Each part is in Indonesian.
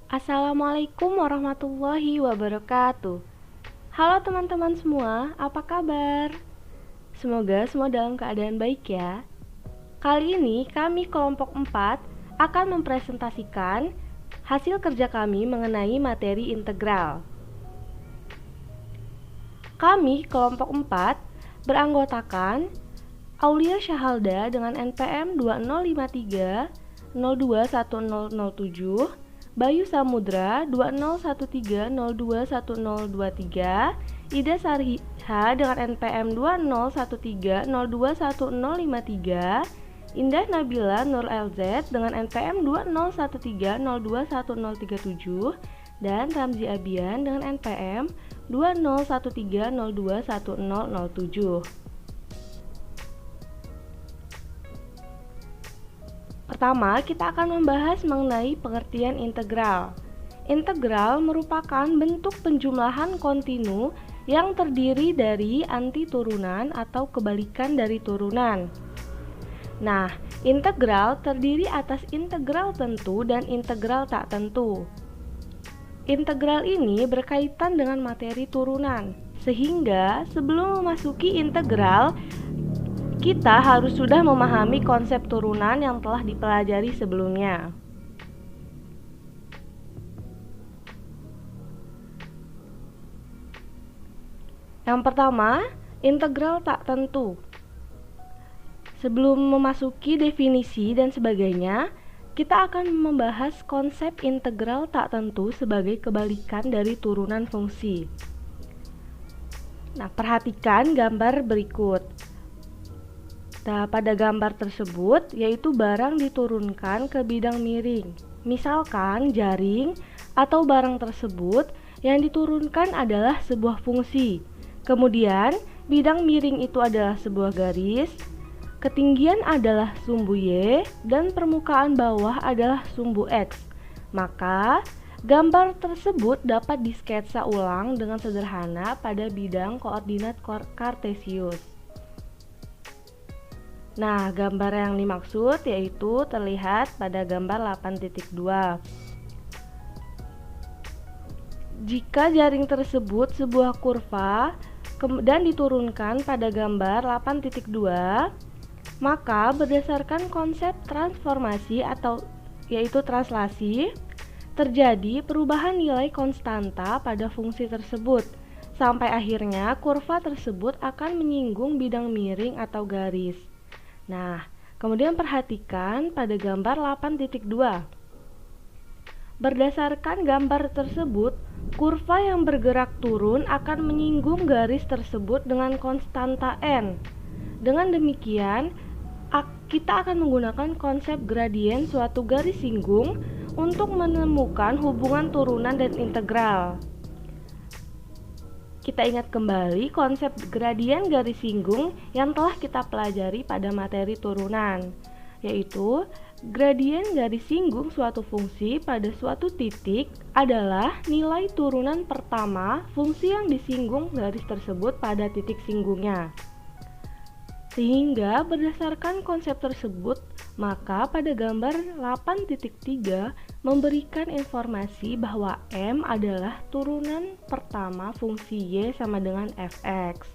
Assalamualaikum warahmatullahi wabarakatuh. Halo teman-teman semua, apa kabar? Semoga semua dalam keadaan baik ya. Kali ini kami kelompok 4 akan mempresentasikan hasil kerja kami mengenai materi integral. Kami kelompok 4 beranggotakan Aulia Syahalda dengan NPM 2053 021007, Bayu Samudra 2013021023, Ida Sarhiha dengan NPM 2013021053, Indah Nabila Nur LZ dengan NPM 2013021037, dan Ramzi Abian dengan NPM 2013021007. Pertama, kita akan membahas mengenai pengertian integral. Integral merupakan bentuk penjumlahan kontinu yang terdiri dari antiturunan atau kebalikan dari turunan. Nah, integral terdiri atas integral tentu dan integral tak tentu. Integral ini berkaitan dengan materi turunan, sehingga sebelum memasuki integral, kita harus sudah memahami konsep turunan yang telah dipelajari sebelumnya. Yang pertama, integral tak tentu. Sebelum memasuki definisi dan sebagainya, kita akan membahas konsep integral tak tentu sebagai kebalikan dari turunan fungsi. Nah, perhatikan gambar berikut. Nah, pada gambar tersebut yaitu barang diturunkan ke bidang miring. Misalkan jaring atau barang tersebut yang diturunkan adalah sebuah fungsi. Kemudian bidang miring itu adalah sebuah garis, ketinggian adalah sumbu Y, dan permukaan bawah adalah sumbu X. Maka gambar tersebut dapat disketsa ulang dengan sederhana pada bidang koordinat kartesius. Nah, gambar yang dimaksud yaitu terlihat pada gambar 8.2. Jika jaring tersebut sebuah kurva dan diturunkan pada gambar 8.2, maka berdasarkan konsep transformasi atau yaitu translasi, terjadi perubahan nilai konstanta pada fungsi tersebut sampai akhirnya kurva tersebut akan menyinggung bidang miring atau garis. Nah, kemudian perhatikan pada gambar 8.2. Berdasarkan gambar tersebut, kurva yang bergerak turun akan menyinggung garis tersebut dengan konstanta n. Dengan demikian, kita akan menggunakan konsep gradien suatu garis singgung untuk menemukan hubungan turunan dan integral. Kita ingat kembali konsep gradien garis singgung yang telah kita pelajari pada materi turunan, yaitu gradien garis singgung suatu fungsi pada suatu titik adalah nilai turunan pertama fungsi yang disinggung garis tersebut pada titik singgungnya. Sehingga berdasarkan konsep tersebut, maka pada gambar 8.3 memberikan informasi bahwa M adalah turunan pertama fungsi Y sama dengan Fx.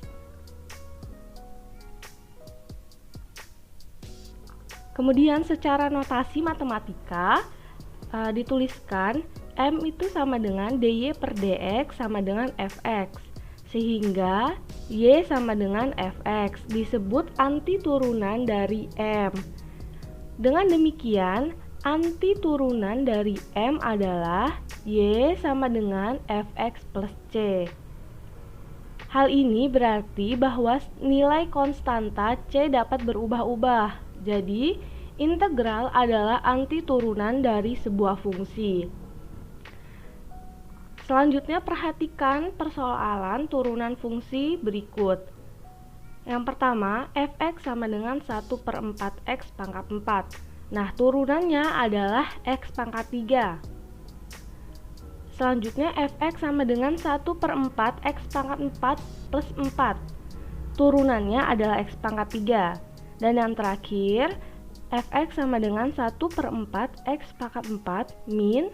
Kemudian secara notasi matematika dituliskan M itu sama dengan dy per dx sama dengan Fx. Sehingga Y sama dengan Fx disebut antiturunan dari M. Dengan demikian, antiturunan dari M adalah Y sama dengan Fx plus C. Hal ini berarti bahwa nilai konstanta C dapat berubah-ubah. Jadi, integral adalah antiturunan dari sebuah fungsi. Selanjutnya perhatikan persoalan turunan fungsi berikut. Yang pertama, Fx sama dengan 1/4 X pangkat 4. Nah, turunannya adalah X pangkat 3. Selanjutnya, Fx sama dengan 1/4 X pangkat 4 plus 4. Turunannya adalah X pangkat 3. Dan yang terakhir, Fx sama dengan 1/4 X pangkat 4 min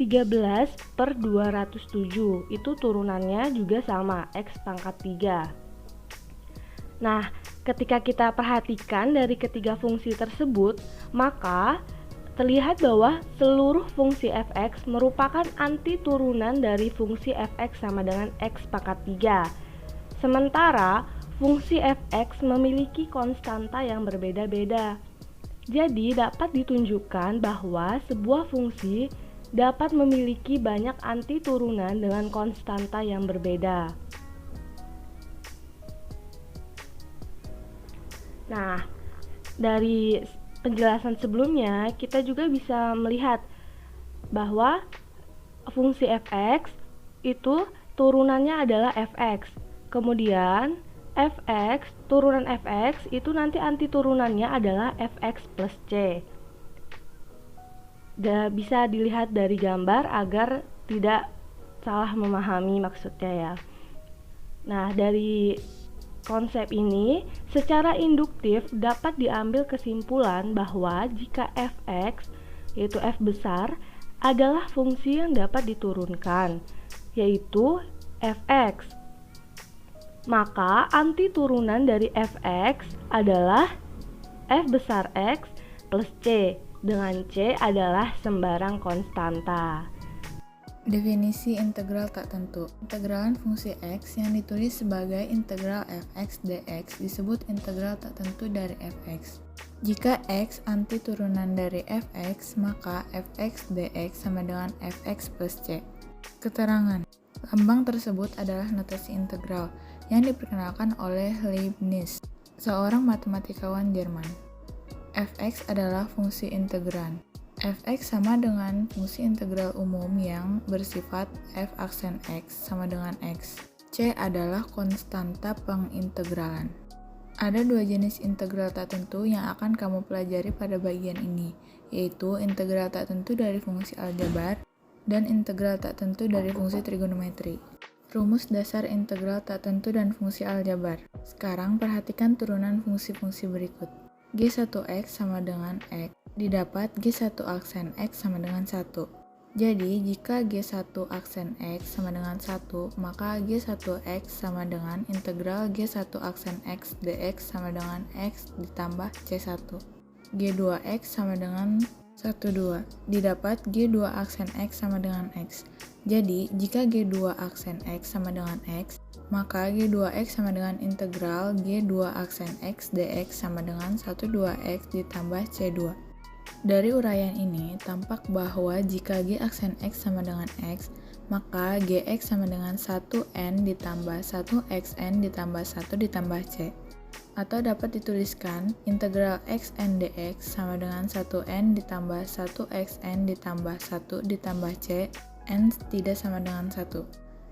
13/207. Itu turunannya juga sama, X pangkat 3. Nah, ketika kita perhatikan dari ketiga fungsi tersebut, maka terlihat bahwa seluruh fungsi f(x) merupakan anti turunan dari fungsi f(x) sama dengan X pangkat 3. Sementara fungsi f(x) memiliki konstanta yang berbeda-beda. Jadi dapat ditunjukkan bahwa sebuah fungsi dapat memiliki banyak anti turunan dengan konstanta yang berbeda. Nah, dari penjelasan sebelumnya, kita juga bisa melihat bahwa fungsi f(x) itu turunannya adalah f(x). Kemudian f(x), turunan f(x) itu nanti anti turunannya adalah f(x plus c). Bisa dilihat dari gambar agar tidak salah memahami maksudnya ya. Nah, dari konsep ini secara induktif dapat diambil kesimpulan bahwa jika f(x), yaitu f besar, adalah fungsi yang dapat diturunkan, yaitu f(x), maka anti turunan dari f(x) adalah f besar X plus C, dengan C adalah sembarang konstanta. Definisi integral tak tentu. Integralan fungsi x yang ditulis sebagai integral f(x) dx disebut integral tak tentu dari f(x). Jika x anti turunan dari f(x), maka f(x) dx sama dengan f(x plus c). Keterangan. Lambang tersebut adalah notasi integral yang diperkenalkan oleh Leibniz, seorang matematikawan Jerman. f(x) adalah fungsi integran. f(x) sama dengan fungsi integral umum yang bersifat f aksen x sama dengan x. C adalah konstanta pengintegralan. Ada dua jenis integral tak tentu yang akan kamu pelajari pada bagian ini, yaitu integral tak tentu dari fungsi aljabar dan integral tak tentu dari fungsi trigonometri. Rumus dasar integral tak tentu dan fungsi aljabar. Sekarang perhatikan turunan fungsi-fungsi berikut. G1x sama dengan x didapat G1 aksen X sama dengan 1. Jadi, jika G1 aksen X sama dengan 1, maka G1X sama dengan integral G1 aksen X dx sama dengan X ditambah C1. G2X sama dengan 12, didapat G2 aksen X sama dengan X. Jadi, jika G2 aksen X sama dengan X, maka G2X sama dengan integral G2 aksen X dx sama dengan 12X ditambah C2. Dari uraian ini, tampak bahwa jika G aksen X sama dengan X, maka Gx sama dengan 1n ditambah 1xn ditambah 1 ditambah C. Atau dapat dituliskan integral xn dx sama dengan 1n ditambah 1xn ditambah 1 ditambah C, n tidak sama dengan 1.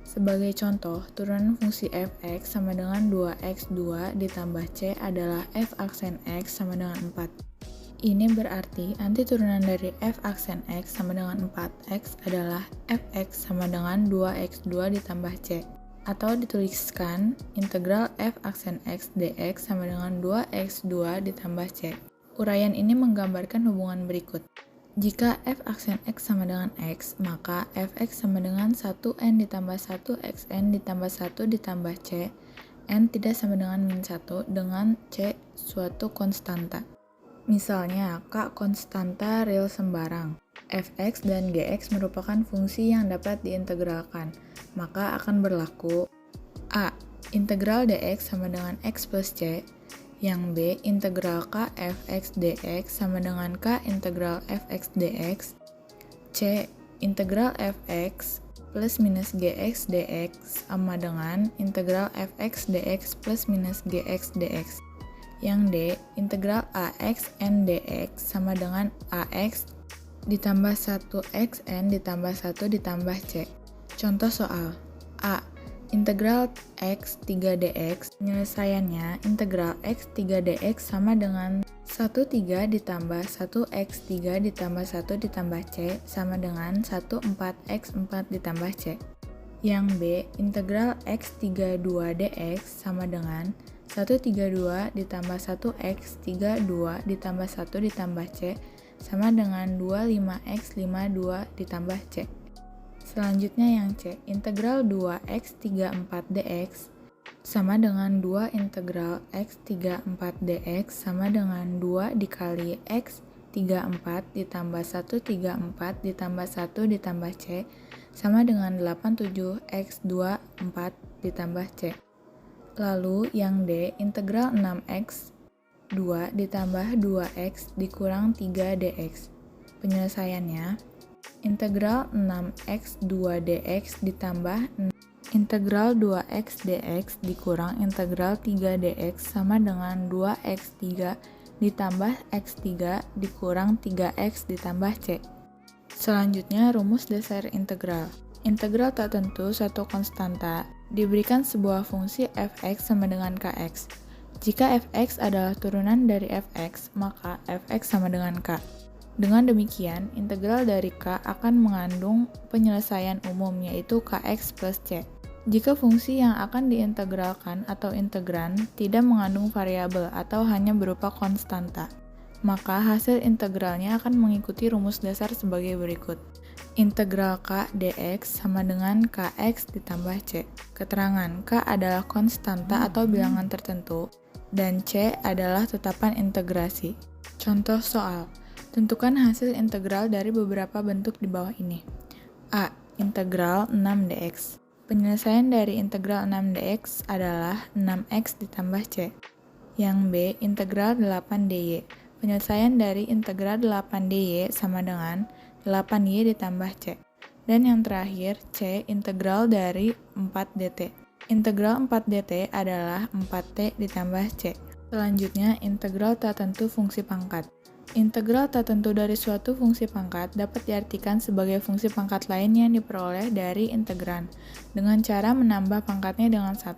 Sebagai contoh, turunan fungsi f(x) sama dengan 2x2 ditambah C adalah f aksen X sama dengan 4. Ini berarti anti turunan dari f aksen X sama dengan 4x adalah fx sama dengan 2x2 ditambah c. Atau dituliskan integral f aksen X dx sama dengan 2x2 ditambah c. Uraian ini menggambarkan hubungan berikut. Jika f aksen X sama dengan x, maka fx sama dengan 1n ditambah 1xn ditambah 1 ditambah c, n tidak sama dengan min 1 dengan c suatu konstanta. Misalnya, K konstanta real sembarang. Fx dan Gx merupakan fungsi yang dapat diintegralkan, maka akan berlaku A. Integral dx sama dengan x plus c, yang B. Integral K fx dx sama dengan K integral fx dx, C. Integral fx plus minus gx dx sama dengan integral fx dx plus minus gx dx. Yang D, integral ax n dx sama dengan ax ditambah 1xn ditambah 1 ditambah c. Contoh soal A. Integral x 3 dx, penyelesaiannya integral x 3 dx sama dengan 13 ditambah 1x3 ditambah 1 ditambah c sama dengan 14x4 ditambah c. Yang B, integral x 32 dx sama dengan 132 ditambah 1x32 ditambah 1 ditambah c sama dengan 25x 52 ditambah C. Selanjutnya yang C, integral 2x 34 dx sama dengan 2 integral x 34 dx sama dengan 2 dikali x 34 ditambah 1 34 ditambah 1 ditambah C sama dengan 87 x 24 ditambah C. Lalu yang D, integral 6x 2 ditambah 2x dikurang 3 dx. Penyelesaiannya, integral 6x 2 dx ditambah integral 2x dx dikurang integral 3 dx sama dengan 2x3 ditambah x3 dikurang 3x ditambah C. Selanjutnya rumus dasar integral. Integral tak tentu suatu konstanta diberikan sebuah fungsi fx sama dengan kx. Jika fx adalah turunan dari fx, maka fx sama dengan k. Dengan demikian, integral dari K akan mengandung penyelesaian umum yaitu Kx plus C. Jika fungsi yang akan diintegralkan atau integran tidak mengandung variabel atau hanya berupa konstanta, maka hasil integralnya akan mengikuti rumus dasar sebagai berikut. Integral K dx sama dengan Kx ditambah C. Keterangan K adalah konstanta atau bilangan tertentu, dan C adalah tetapan integrasi. Contoh soal. Tentukan hasil integral dari beberapa bentuk di bawah ini. A. Integral 6 dx. Penyelesaian dari integral 6 dx adalah 6x ditambah C. Yang B. Integral 8 dy. Penyelesaian dari integral 8 dy sama dengan 8y ditambah C. Dan yang terakhir, C. Integral dari 4 dt. Integral 4 dt adalah 4t ditambah C. Selanjutnya, integral tak tentu fungsi pangkat. Integral tak tentu dari suatu fungsi pangkat dapat diartikan sebagai fungsi pangkat lain yang diperoleh dari integran dengan cara menambah pangkatnya dengan 1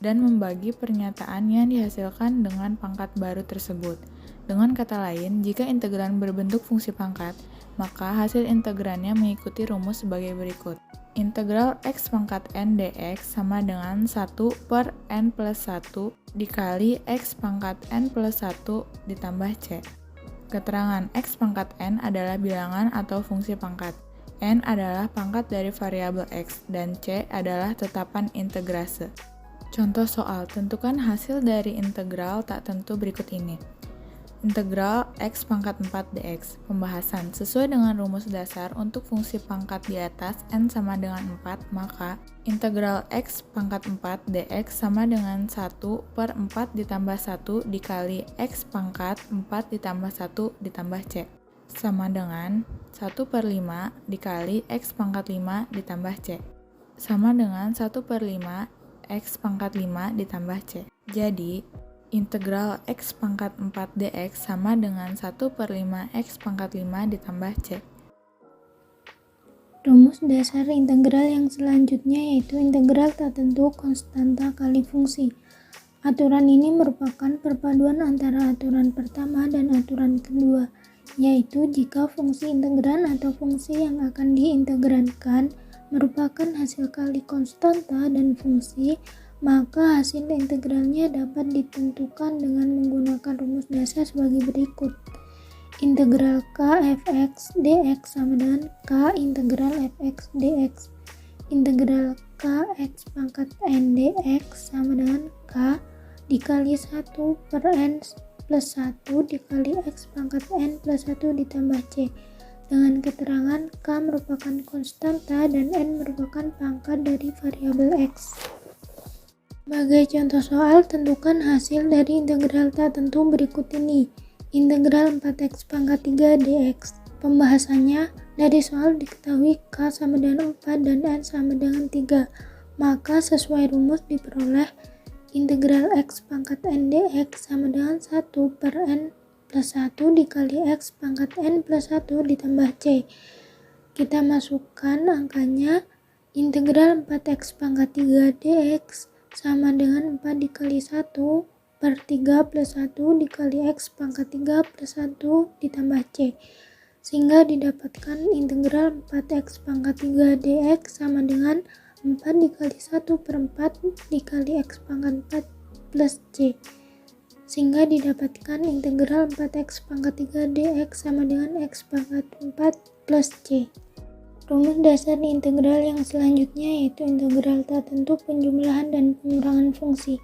dan membagi pernyataan yang dihasilkan dengan pangkat baru tersebut. Dengan kata lain, jika integran berbentuk fungsi pangkat, maka hasil integrannya mengikuti rumus sebagai berikut. Integral x pangkat n dx sama dengan 1 per n plus 1 dikali x pangkat n plus 1 ditambah C. Keterangan x pangkat n adalah bilangan atau fungsi pangkat. N adalah pangkat dari variabel x, dan C adalah tetapan integrase. Contoh soal, tentukan hasil dari integral tak tentu berikut ini. Integral x pangkat 4 dx. Pembahasan. Sesuai dengan rumus dasar untuk fungsi pangkat di atas n sama dengan 4, maka integral x pangkat 4 dx sama dengan 1 per 4 ditambah 1 dikali x pangkat 4 ditambah 1 ditambah C. Sama dengan 1 per 5 dikali x pangkat 5 ditambah C. Sama dengan 1 per 5 x pangkat 5 ditambah C. Jadi, integral x pangkat 4 dx sama dengan 1 per 5 x pangkat 5 ditambah C. Rumus dasar integral yang selanjutnya yaitu integral tak tentu konstanta kali fungsi. Aturan ini merupakan perpaduan antara aturan pertama dan aturan kedua, yaitu jika fungsi integran atau fungsi yang akan diintegralkan merupakan hasil kali konstanta dan fungsi, maka hasil integralnya dapat ditentukan dengan menggunakan rumus dasar sebagai berikut. Integral K fx dx sama dengan K integral fx dx. Integral K x pangkat n dx sama dengan K dikali 1 per n plus 1 dikali x pangkat n plus 1 ditambah C. Dengan keterangan K merupakan konstanta dan n merupakan pangkat dari variabel x. Sebagai contoh soal, tentukan hasil dari integral tak tentu berikut ini. Integral 4x pangkat 3 dx. Pembahasannya, dari soal diketahui K sama dengan 4 dan N sama dengan 3. Maka sesuai rumus diperoleh integral x pangkat N dx sama dengan 1 per N plus 1 dikali x pangkat N plus 1 ditambah C. Kita masukkan angkanya, integral 4x pangkat 3 dx sama dengan 4 dikali 1 per 3 plus 1 dikali x pangkat 3 plus 1 ditambah C. Sehingga didapatkan integral 4x pangkat 3 dx sama dengan 4 dikali 1 per 4 dikali x pangkat 4 plus C. sehingga didapatkan integral 4x pangkat 3 dx sama dengan x pangkat 4 plus c. Rumus dasar integral yang selanjutnya yaitu integral tak tentu penjumlahan dan pengurangan fungsi.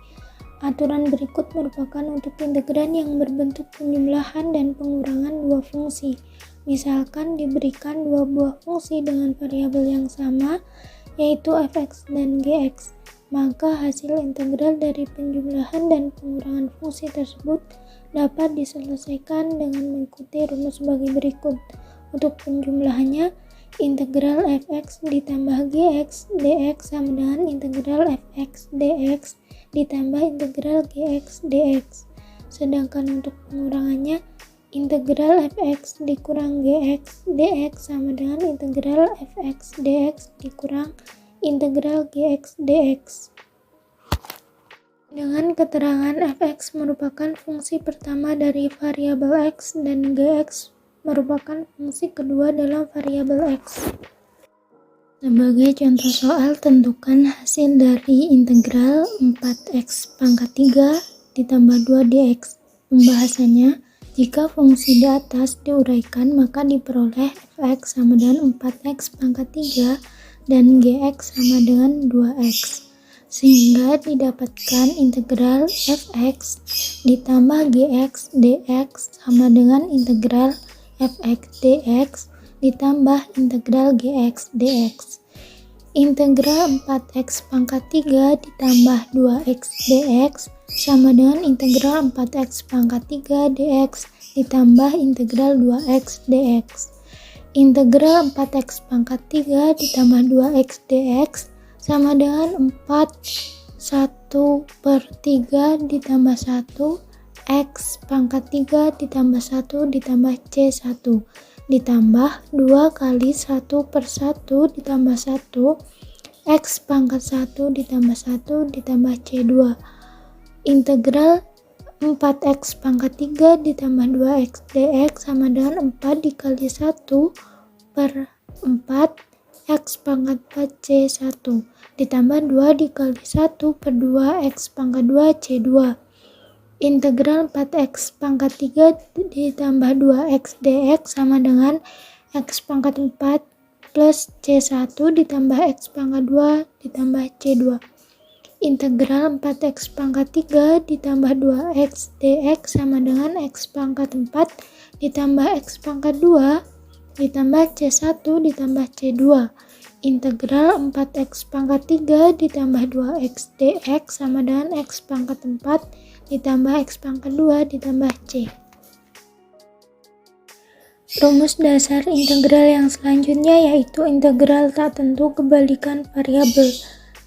Aturan berikut merupakan untuk integran yang berbentuk penjumlahan dan pengurangan dua fungsi. Misalkan diberikan dua buah fungsi dengan variabel yang sama, yaitu fx dan gx. Maka hasil integral dari penjumlahan dan pengurangan fungsi tersebut dapat diselesaikan dengan mengikuti rumus sebagai berikut. Untuk penjumlahannya, integral fx ditambah gx dx sama dengan integral fx dx ditambah integral gx dx. Sedangkan untuk pengurangannya, integral fx dikurang gx dx sama dengan integral fx dx dikurang integral gx dx. Dengan keterangan fx merupakan fungsi pertama dari variabel x dan gx merupakan fungsi kedua dalam variabel x. Sebagai contoh soal, tentukan hasil dari integral 4x pangkat 3 ditambah 2 dx. Pembahasannya, jika fungsi di atas diuraikan maka diperoleh fx sama dengan 4x pangkat 3 dan gx sama dengan 2x, sehingga didapatkan integral fx ditambah gx dx sama dengan integral fx dx ditambah integral gx dx. Integral 4x pangkat 3 ditambah 2x dx sama dengan integral 4x pangkat 3 dx ditambah integral 2x dx. Integral 4x pangkat 3 ditambah 2x dx sama dengan 1/3 ditambah 1 x pangkat 3 ditambah 1 ditambah c1 ditambah 2 kali 1/1 ditambah 1 x pangkat 1 ditambah 1 ditambah c2. Integral 4x pangkat 3 ditambah 2x dx sama dengan 4 dikali 1/4 x pangkat 4 c1 ditambah 2 dikali 1/2 x pangkat 2 c2. Integral 4x pangkat 3 ditambah 2x dx sama dengan x pangkat 4 plus c1 ditambah x pangkat 2 ditambah c2. Integral 4x pangkat 3 ditambah 2x dx sama dengan x pangkat 4 ditambah x pangkat 2 ditambah c1 ditambah c2. Integral 4x pangkat 3 ditambah 2x dx sama dengan x pangkat 4 ditambah x pangkat 2 ditambah c. Rumus dasar integral yang selanjutnya yaitu integral tak tentu kebalikan variabel.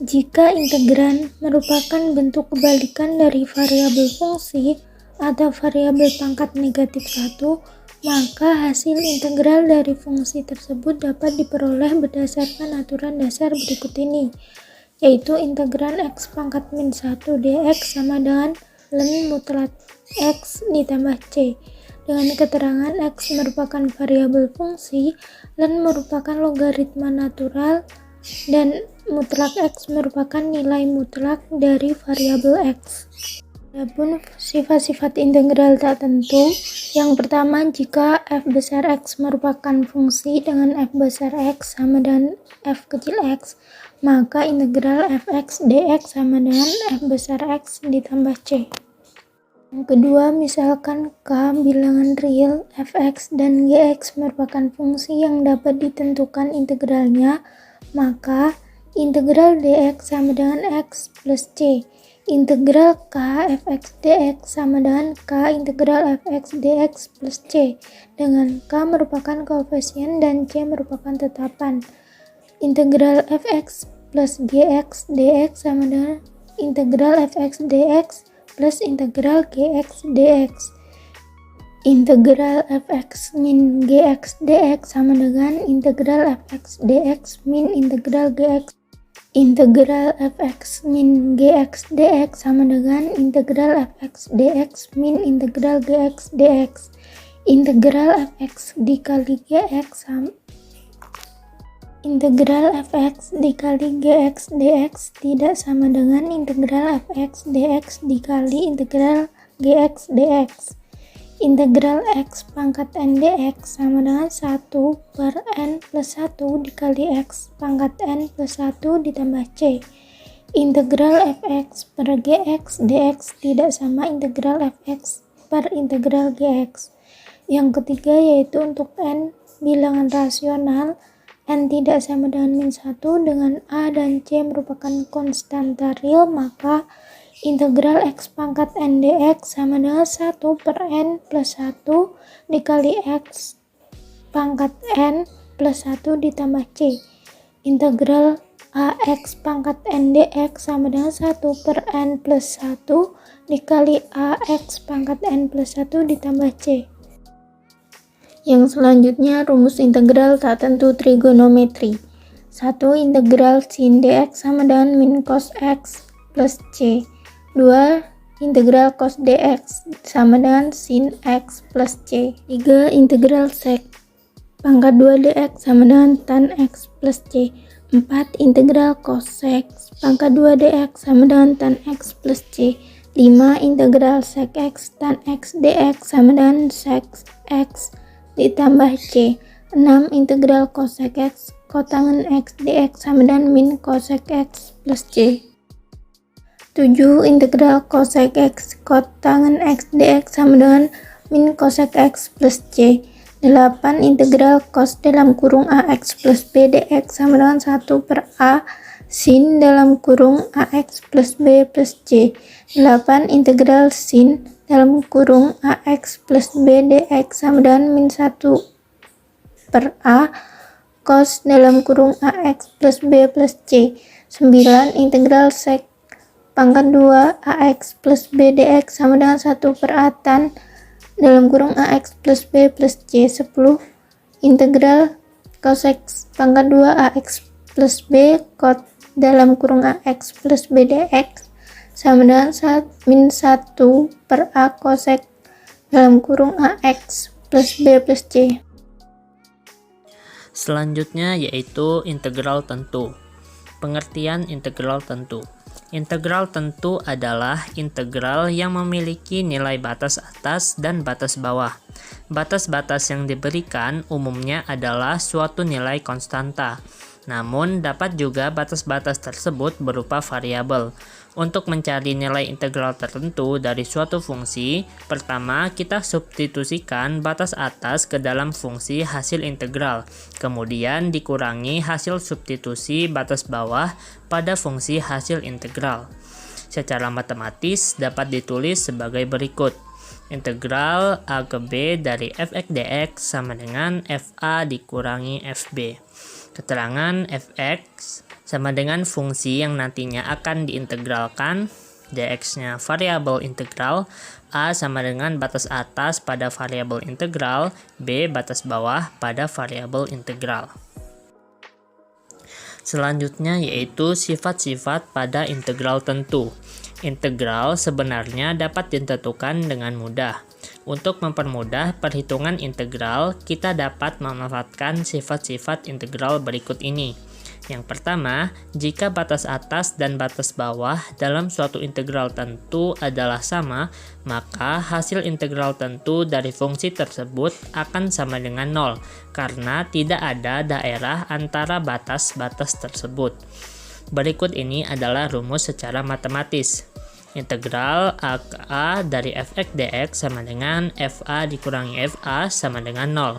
Jika integran merupakan bentuk kebalikan dari variabel fungsi atau variabel pangkat negatif 1, maka hasil integral dari fungsi tersebut dapat diperoleh berdasarkan aturan dasar berikut ini, yaitu integran x pangkat min 1 dx sama dengan ln mutlak x ditambah c. Dengan keterangan x merupakan variabel fungsi, ln merupakan logaritma natural, dan mutlak x merupakan nilai mutlak dari variabel x. Adapun sifat-sifat integral tak tentu, yang pertama, jika f besar x merupakan fungsi dengan f besar x sama dengan f kecil x, maka integral fx dx sama dengan f besar x ditambah c. Yang kedua, misalkan k bilangan real fx dan gx merupakan fungsi yang dapat ditentukan integralnya, maka integral dx sama dengan x plus c. Integral k fx dx sama dengan k integral fx dx plus c, dengan k merupakan koefisien dan c merupakan tetapan. Integral fx plus gx dx sama dengan integral fx dx plus integral gx dx. Integral fx min gx dx sama dengan integral fx dx min integral gx. Integral fx min gx dx sama dengan integral fx dx min integral gx dx. Integral fx dikali gx sama integral fx dikali gx dx tidak sama dengan integral fx dx dikali integral gx dx. Integral x pangkat n dx sama dengan 1 per n plus 1 dikali x pangkat n plus 1 ditambah c. Integral fx per gx dx tidak sama integral fx per integral gx. Yang ketiga yaitu untuk n bilangan rasional, n tidak sama dengan min 1 dengan a dan c merupakan konstanta real, maka integral x pangkat n dx sama dengan 1 per n plus 1 dikali x pangkat n plus 1 ditambah c. Integral ax pangkat n dx sama dengan 1 per n plus 1 dikali ax pangkat n plus 1 ditambah c. Yang selanjutnya rumus integral tak tentu trigonometri. 1. Integral sin dx sama dengan min cos x plus c. 2. Integral cos dx sama dengan sin x plus c. 3. Integral sec pangkat 2 dx sama dengan tan x plus c. 4. Integral cos x pangkat 2 dx sama dengan tan x plus c. 5. Integral sec x tan x dx sama dengan sec x ditambah c. 6. Integral cosec x kotangen x dx sama dengan min cosec x plus c. 7. Integral cosec x kotangen x dx sama dengan min cosec x plus c. 8. Integral cos dalam kurung ax plus b dx sama dengan 1 per a sin dalam kurung ax plus b plus c. 8. Integral sin dalam kurung ax plus b dx sama dengan min 1 per a cos dalam kurung ax plus b plus c. 9. Integral sec pangkat 2 ax plus b dx sama dengan 1 per a tan dalam kurung ax plus b plus c. 10. Integral cos x pangkat 2 ax plus b cot dalam kurung ax plus b dx sama dengan min 1 per a cosec dalam kurung ax plus b plus c. Selanjutnya yaitu integral tentu. Pengertian integral tentu. Integral tentu adalah integral yang memiliki nilai batas atas dan batas bawah. Batas-batas yang diberikan umumnya adalah suatu nilai konstanta. Namun, dapat juga batas-batas tersebut berupa variabel. Untuk mencari nilai integral tertentu dari suatu fungsi, pertama kita substitusikan batas atas ke dalam fungsi hasil integral, kemudian dikurangi hasil substitusi batas bawah pada fungsi hasil integral. Secara matematis dapat ditulis sebagai berikut. Integral a ke b dari fx dx sama dengan fa dikurangi fb. Keterangan fx sama dengan fungsi yang nantinya akan diintegralkan, dx-nya variabel integral, a sama dengan batas atas pada variabel integral, b batas bawah pada variabel integral. Selanjutnya yaitu sifat-sifat pada integral tentu. Integral sebenarnya dapat ditentukan dengan mudah. Untuk mempermudah perhitungan integral, kita dapat memanfaatkan sifat-sifat integral berikut ini. Yang pertama, jika batas atas dan batas bawah dalam suatu integral tentu adalah sama, maka hasil integral tentu dari fungsi tersebut akan sama dengan 0, karena tidak ada daerah antara batas-batas tersebut. Berikut ini adalah rumus secara matematis. Integral a ke a dari fx dx sama dengan fa dikurangi fa sama dengan 0.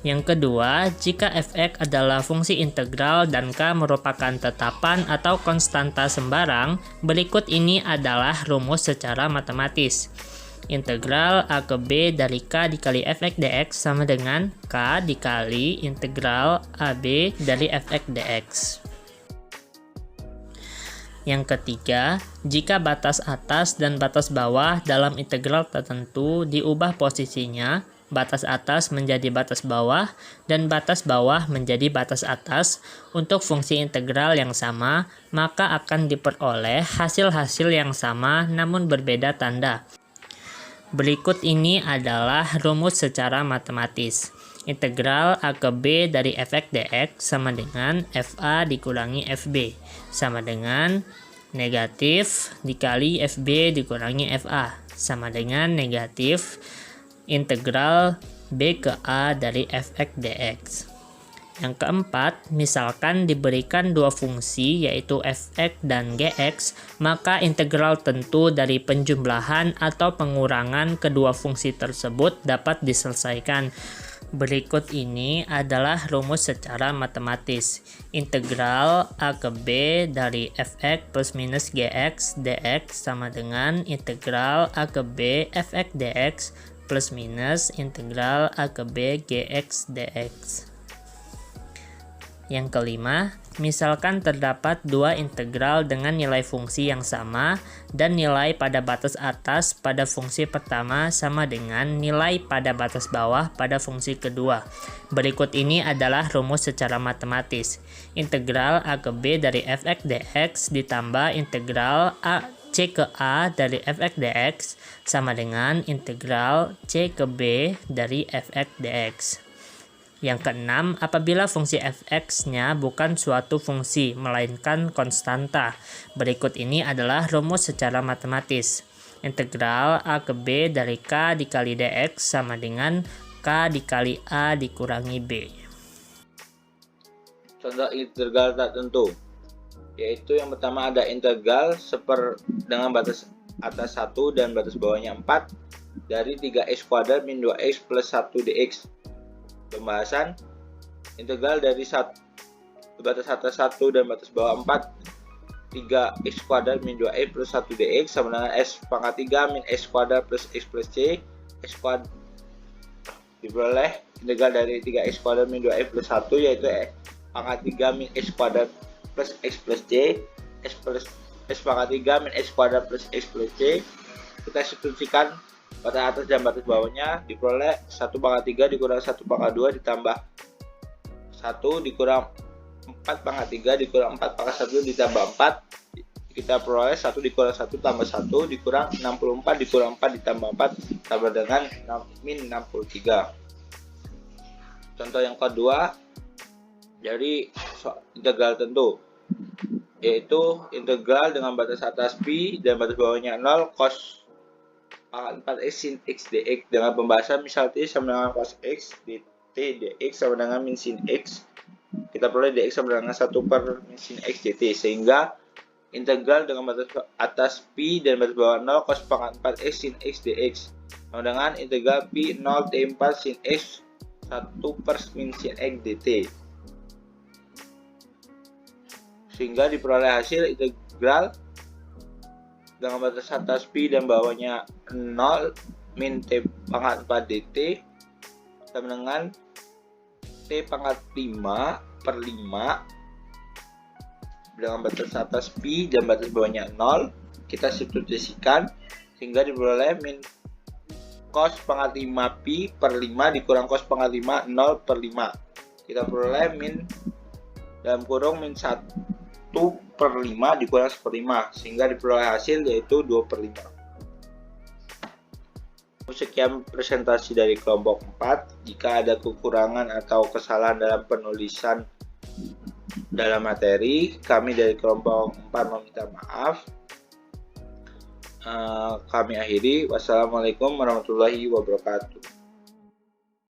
Yang kedua, jika fx adalah fungsi integral dan k merupakan tetapan atau konstanta sembarang, berikut ini adalah rumus secara matematis. Integral a ke b dari k dikali fx dx sama dengan k dikali integral ab dari fx dx. Yang ketiga, jika batas atas dan batas bawah dalam integral tertentu diubah posisinya, batas atas menjadi batas bawah dan batas bawah menjadi batas atas untuk fungsi integral yang sama, maka akan diperoleh hasil-hasil yang sama namun berbeda tanda. Berikut ini adalah rumus secara matematis. Integral a ke b dari fx dx sama dengan fa dikurangi fb sama dengan negatif dikali FB dikurangi FA sama dengan negatif integral B ke A dari Fx dx. Yang keempat, misalkan diberikan dua fungsi yaitu Fx dan Gx, maka integral tentu dari penjumlahan atau pengurangan kedua fungsi tersebut dapat diselesaikan. Berikut ini adalah rumus secara matematis. Integral A ke B dari Fx plus minus Gx dx sama dengan integral A ke B Fx dx plus minus integral A ke B Gx dx. Yang kelima, misalkan terdapat dua integral dengan nilai fungsi yang sama dan nilai pada batas atas pada fungsi pertama sama dengan nilai pada batas bawah pada fungsi kedua. Berikut ini adalah rumus secara matematis. Integral A ke B dari Fx dx ditambah integral C ke A dari Fx dx sama dengan integral C ke B dari Fx dx. Yang keenam, apabila fungsi fx-nya bukan suatu fungsi, melainkan konstanta. Berikut ini adalah rumus secara matematis. Integral A ke B dari K dikali dx sama dengan K dikali A dikurangi B. Contoh integral tak tentu, yaitu yang pertama ada integral dengan batas atas 1 dan batas bawahnya 4 dari 3x kuadrat min 2x plus 1 dx. Pembahasan integral dari batas atas 1 dan batas bawah 4 3x kuadrat min 2x plus 1 dx sama dengan x pangkat 3 min x kuadrat plus x plus c x kuadrat diperoleh integral dari 3x kuadrat min 2x plus 1 yaitu x pangkat 3 min x kuadrat plus x plus c x pangkat 3 min x kuadrat plus x plus c. Kita substitusikan batas atas dan batas bawahnya, diperoleh 1 pangkat 3 dikurang 1 pangkat 2 ditambah 1 dikurang 4 pangkat 3 dikurang 4 pangkat 1 ditambah 4. Kita peroleh 1 dikurang 1 tambah 1 dikurang 64 dikurang 4 ditambah 4 sama dengan min 63. Contoh yang kedua dari integral tentu, yaitu integral dengan batas atas pi dan batas bawahnya 0 cos 4x sin x dx dengan pembahasan misal t sama dengan cos x dt dx sama dengan min sin x. Kita peroleh dx sama dengan 1 per min sin x dt, sehingga integral dengan batas atas pi dan batas bawah 0 cos pangkat 4x sin x dx sama dengan integral pi 0 t4 sin x 1 per min sin x dt, sehingga diperoleh hasil integral dengan batas atas pi dan bawahnya 0 min t pangkat 4 dt sama dengan t pangkat 5 per 5 dengan batas atas pi dan batas bawahnya 0. Kita substitusikan sehingga diperoleh min cos pangkat 5 pi per 5 dikurang cos pangkat 5 0 per 5. Kita peroleh min dalam kurung min 1 per 5 dikurang 1 per 5, sehingga diperoleh hasil yaitu 2 per 5. Sekian presentasi dari kelompok 4. Jika ada kekurangan atau kesalahan dalam penulisan dalam materi, kami dari kelompok 4 meminta maaf. Kami akhiri. Wassalamualaikum warahmatullahi wabarakatuh.